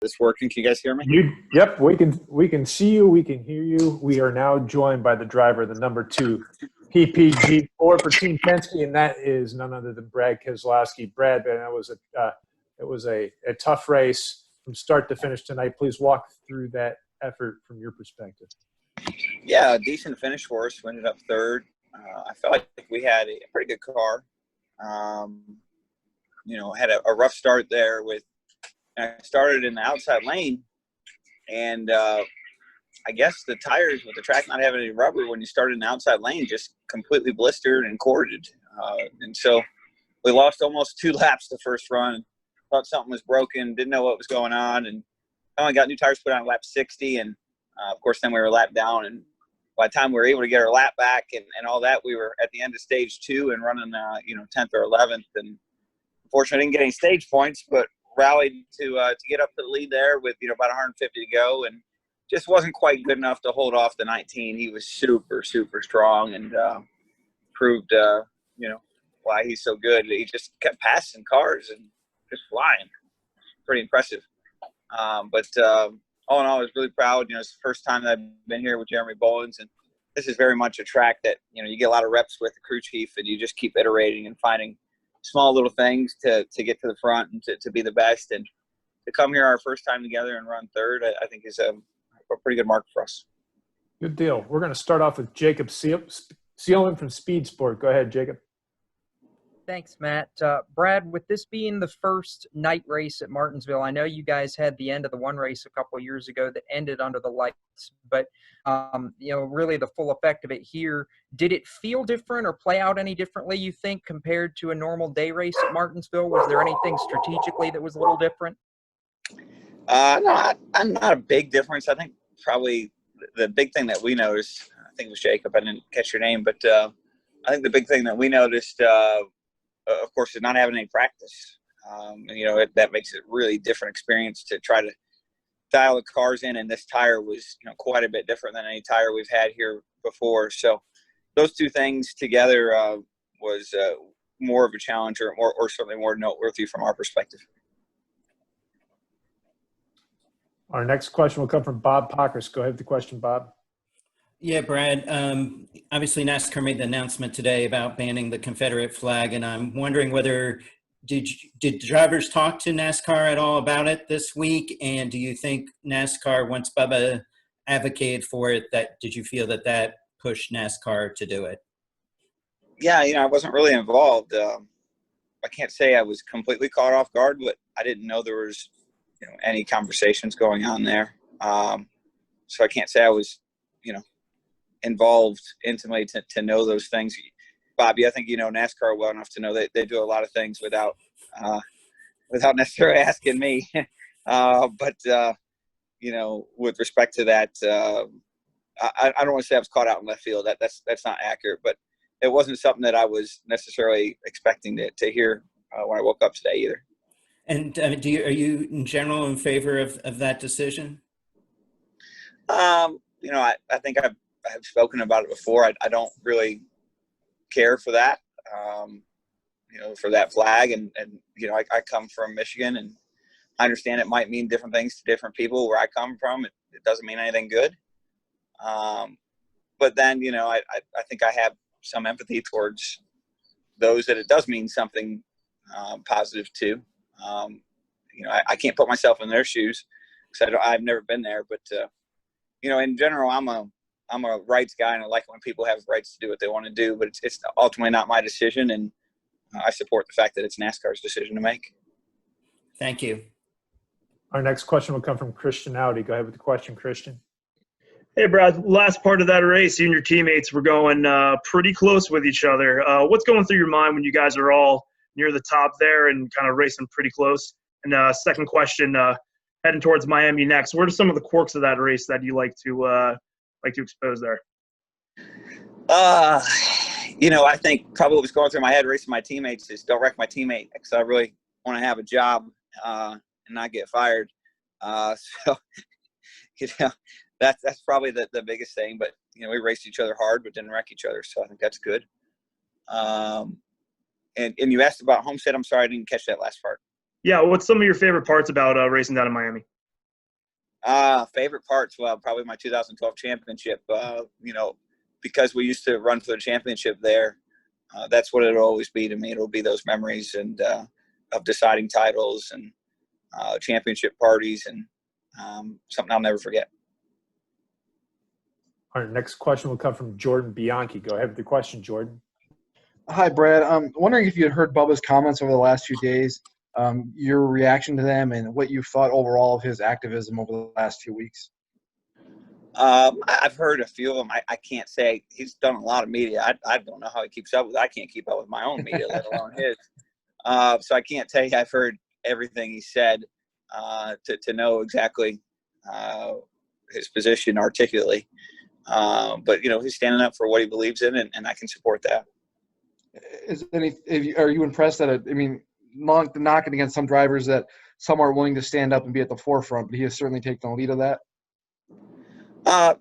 this working? Can you guys hear me? Yep, we can see you, we can hear you. We are now joined by the driver, the number 2 PPG4 for Team Penske, and that is none other than Brad Keselowski. Brad, man, it was a tough race from start to finish tonight. Please walk through that effort from your perspective. Yeah, a decent finish for us. We ended up third. I felt like we had a pretty good car. Had a rough start there I started in the outside lane, and I guess the tires with the track not having any rubber when you started in the outside lane just completely blistered and corded. And so we lost almost 2 laps the first run. Thought something was broken, didn't know what was going on, and finally got new tires put on lap 60. And, of course, then we were lapped down. And by the time we were able to get our lap back and all that, we were at the end of stage 2 and running, 10th or 11th. And unfortunately, I didn't get any stage points, but rallied to get up to the lead there with, about 150 to go. And just wasn't quite good enough to hold off the 19. He was super, super strong and proved, why he's so good. He just kept passing cars and just flying. Pretty impressive. But all in all, I was really proud. It's the first time that I've been here with Jeremy Bowens, and this is very much a track that, you get a lot of reps with the crew chief, and you just keep iterating and finding small little things to get to the front and to be the best. And to come here our first time together and run third, I think is a pretty good mark for us. Good deal. We're going to start off with Jacob Seelman from Speed Sport. Go ahead, Jacob. Thanks, Matt. Brad, with this being the first night race at Martinsville, I know you guys had the end of the one race a couple of years ago that ended under the lights, but, really the full effect of it here. Did it feel different or play out any differently, you think, compared to a normal day race at Martinsville? Was there anything strategically that was a little different? No, I'm not a big difference. I think probably the big thing that we noticed, I think it was Jacob, I didn't catch your name, but I think the big thing that we noticed, of course, is not having any practice. That makes it really different experience to try to dial the cars in, and this tire was, quite a bit different than any tire we've had here before. So those two things together was more of a challenge or certainly more noteworthy from our perspective. Our next question will come from Bob Pockers. Go ahead with the question, Bob. Yeah, Brad. Obviously, NASCAR made the announcement today about banning the Confederate flag, and I'm wondering whether did drivers talk to NASCAR at all about it this week? And do you think NASCAR, once Bubba advocated for it, did you feel that pushed NASCAR to do it? Yeah, I wasn't really involved. I can't say I was completely caught off guard, but I didn't know there was any conversations going on there. So I can't say I was, involved intimately to know those things. Bobby, I think NASCAR well enough to know that they do a lot of things without necessarily asking me. But with respect to that, I don't want to say I was caught out in left field. That's not accurate, but it wasn't something that I was necessarily expecting to hear when I woke up today either. And are you in general in favor of that decision? I think I've spoken about it before. I don't really care for that, for that flag. And I come from Michigan, and I understand it might mean different things to different people. Where I come from, it doesn't mean anything good. But then, I think I have some empathy towards those that it does mean something positive to. I can't put myself in their shoes because I've never been there. But, in general, I'm a rights guy, and I like when people have rights to do what they want to do. But it's ultimately not my decision, and I support the fact that it's NASCAR's decision to make. Thank you. Our next question will come from Christian Audi. Go ahead with the question, Christian. Hey, Brad. Last part of that race, you and your teammates were going pretty close with each other. What's going through your mind when you guys are all near the top there and kind of racing pretty close? And second question, heading towards Miami next, what are some of the quirks of that race that you like to expose there? I think probably what was going through my head racing my teammates is don't wreck my teammate, because I really want to have a job and not get fired. So that's probably the biggest thing. But we raced each other hard, but didn't wreck each other, so I think that's good. And you asked about Homestead. I'm sorry, I didn't catch that last part. Yeah, what's some of your favorite parts about racing down in Miami? Favorite parts? Well, probably my 2012 championship. Because we used to run for the championship there. That's what it'll always be to me. It'll be those memories and of deciding titles and championship parties and something I'll never forget. Our next question will come from Jordan Bianchi. Go ahead with the question, Jordan. Hi, Brad. I'm wondering if you had heard Bubba's comments over the last few days, your reaction to them, and what you thought overall of his activism over the last few weeks. I've heard a few of them. I can't say he's done a lot of media. I don't know how he keeps up with it. I can't keep up with my own media, let alone his. So I can't tell you I've heard everything he said to know exactly his position articulately. But, he's standing up for what he believes in, and I can support that. Are you impressed that, knocking against some drivers that some are willing to stand up and be at the forefront, but he has certainly taken the lead of that?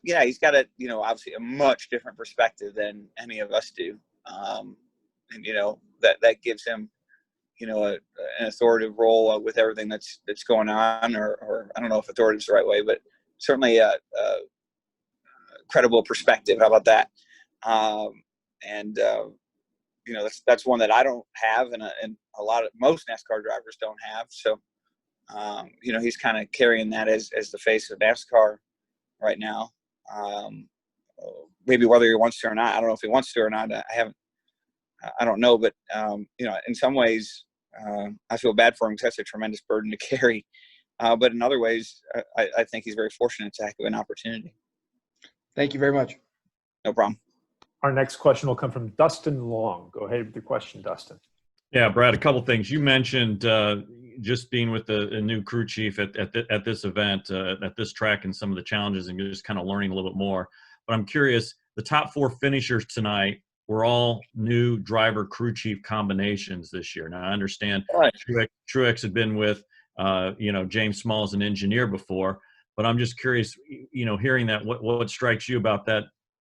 Yeah, he's got obviously a much different perspective than any of us do. And, that gives him, an authoritative role with everything that's going on, or I don't know if authoritative is the right way, but certainly a credible perspective. How about that? That's one that I don't have, and most NASCAR drivers don't have. So, he's kind of carrying that as the face of NASCAR right now. Maybe whether he wants to or not, I don't know if he wants to or not. I don't know, but in some ways, I feel bad for him because that's a tremendous burden to carry. But in other ways, I think he's very fortunate to have an opportunity. Thank you very much. No problem. Our next question will come from Dustin Long. Go ahead with the question, Dustin. Yeah, Brad, a couple things. You mentioned just being with a new crew chief at this event, at this track, and some of the challenges, and just kind of learning a little bit more. But I'm curious, the top 4 finishers tonight were all new driver crew chief combinations this year. Now, I understand Truex had been with, James Small as an engineer before, but I'm just curious, hearing that, what strikes you about that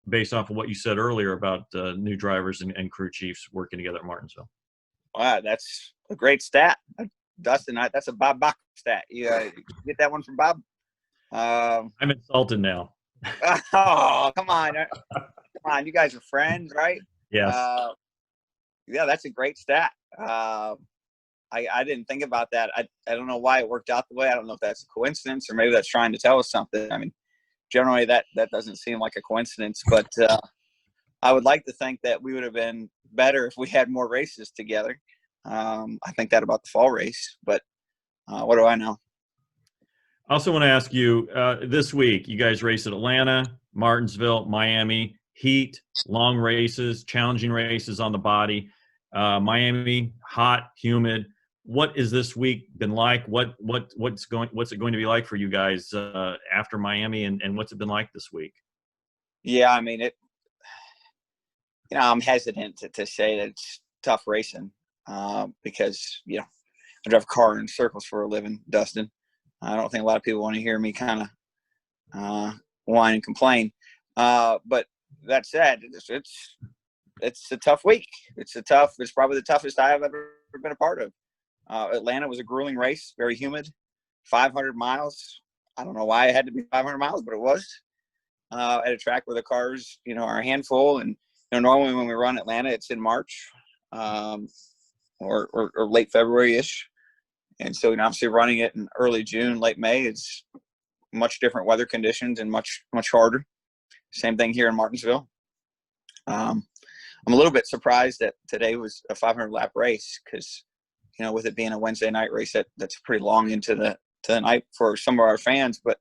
based off of what you said earlier about new drivers and crew chiefs working together at Martinsville? Wow, that's a great stat, Dustin. That's a Bob Bach stat. You get that one from Bob? I'm insulted now. Oh, come on. Come on. You guys are friends, right? Yes. Yeah, that's a great stat. I didn't think about that. I don't know why it worked out the way. I don't know if that's a coincidence or maybe that's trying to tell us something. I mean, generally that doesn't seem like a coincidence, but I would like to think that we would have been better if we had more races together. I think that about the fall race, but what do I know? I also want to ask you, this week, you guys race at Atlanta, Martinsville, Miami, heat, long races, challenging races on the body. Miami, hot, humid. What is this week been like? What's it going to be like for you guys after Miami, and what's it been like this week? Yeah, I mean, I'm hesitant to say that it's tough racing because, I drive a car in circles for a living, Dustin. I don't think a lot of people want to hear me kind of whine and complain. But that said, it's a tough week. It's probably the toughest I have ever been a part of. Atlanta was a grueling race, very humid, 500 miles. I don't know why it had to be 500 miles, but it was at a track where the cars, are a handful. And normally when we run Atlanta, it's in March or late February-ish. And so, obviously running it in early June, late May, it's much different weather conditions and much, much harder. Same thing here in Martinsville. I'm a little bit surprised that today was a 500-lap race because, with it being a Wednesday night race, that's pretty long into the night for some of our fans. But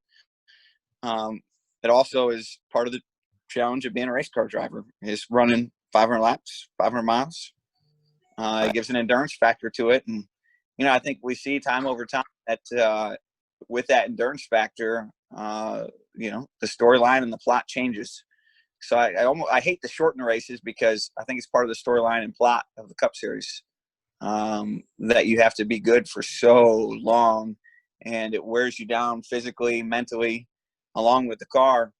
it also is part of the challenge of being a race car driver is running 500 laps, 500 miles. It gives an endurance factor to it. And, I think we see time over time that with that endurance factor, the storyline and the plot changes. So I hate to shorten races because I think it's part of the storyline and plot of the Cup Series that you have to be good for so long, and it wears you down physically, mentally, along with the car.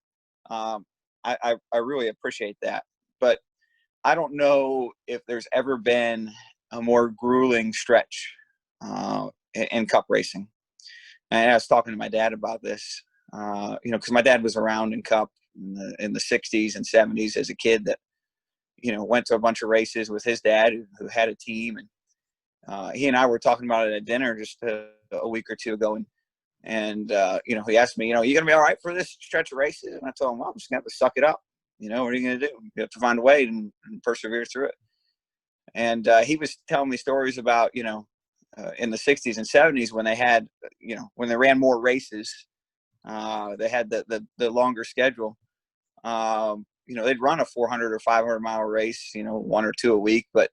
I really appreciate that, but I don't know if there's ever been a more grueling stretch in Cup racing. And I was talking to my dad about this You know, because my dad was around in Cup in the 60s and 70s as a kid that, you know, went to a bunch of races with his dad who had a team. And he and I were talking about it at dinner just a week or two ago. And you know, he asked me, you know, you going to be all right for this stretch of races? And I told him, well, I'm just going to have to suck it up. You know, what are you going to do? You have to find a way and persevere through it. And he was telling me stories about, you know, in the 60s and 70s when they had, you know, when they ran more races, they had the longer schedule. You know, they'd run a 400 or 500 mile race, you know, 1 or 2 a week, but,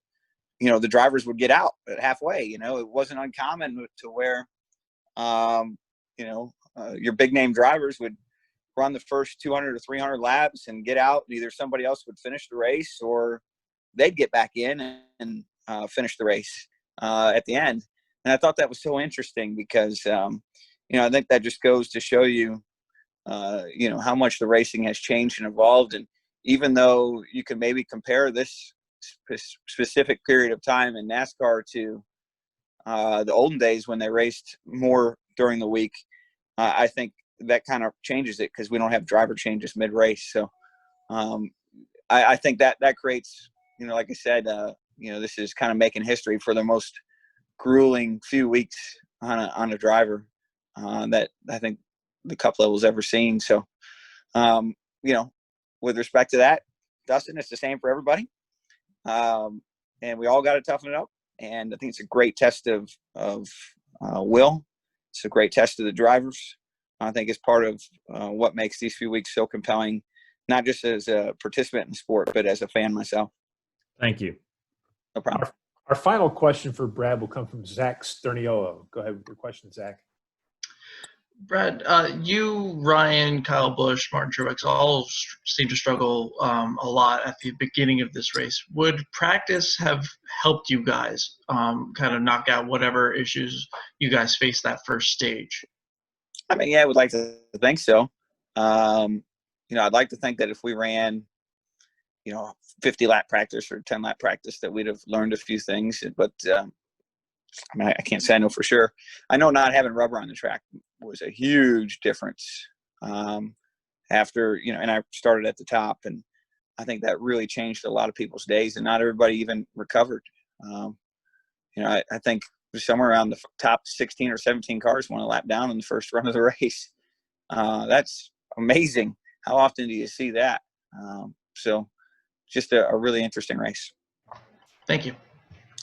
you know, the drivers would get out at halfway. You know, it wasn't uncommon to where, you know, your big name drivers would run the first 200 or 300 laps and get out, and either somebody else would finish the race or they'd get back in and finish the race at the end. And I thought that was so interesting because, you know, I think that just goes to show you, you know, how much the racing has changed and evolved. And even though you can maybe compare this specific period of time in NASCAR to the olden days when they raced more during the week, I think that kind of changes it because we don't have driver changes mid-race. So I think that creates, you know, like I said, you know, this is kind of making history for the most grueling few weeks on a driver that I think the Cup level's ever seen. So, you know, with respect to that, Dustin, it's the same for everybody. And we all got to toughen it up. And I think it's a great test of will. It's a great test of the drivers. I think it's part of what makes these few weeks so compelling, not just as a participant in the sport, but as a fan myself. Thank you. No problem. Our final question for Brad will come from Zach Sterniolo. Go ahead with your question, Zach. Brad, you, Ryan, Kyle Busch, Martin Truex all seem to struggle a lot at the beginning of this race. Would practice have helped you guys kind of knock out whatever issues you guys faced that first stage? I mean, yeah, I would like to think so. You know, I'd like to think that if we ran, you know, 50-lap practice or 10-lap practice, that we'd have learned a few things. But I mean, I can't say I know for sure. I know not having rubber on the track was a huge difference after, you know, and I started at the top, and I think that really changed a lot of people's days, and not everybody even recovered. You know, I think somewhere around the top 16 or 17 cars won a lap down in the first run of the race. That's amazing. How often do you see that? So just a really interesting race. Thank you.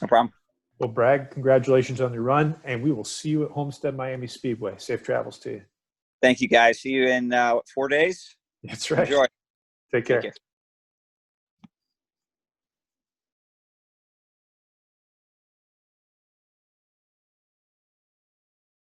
No problem. Well, Brad, congratulations on your run, and we will see you at Homestead Miami Speedway. Safe travels to you. Thank you, guys. See you in 4 days. That's right. Enjoy. Take care. Take care.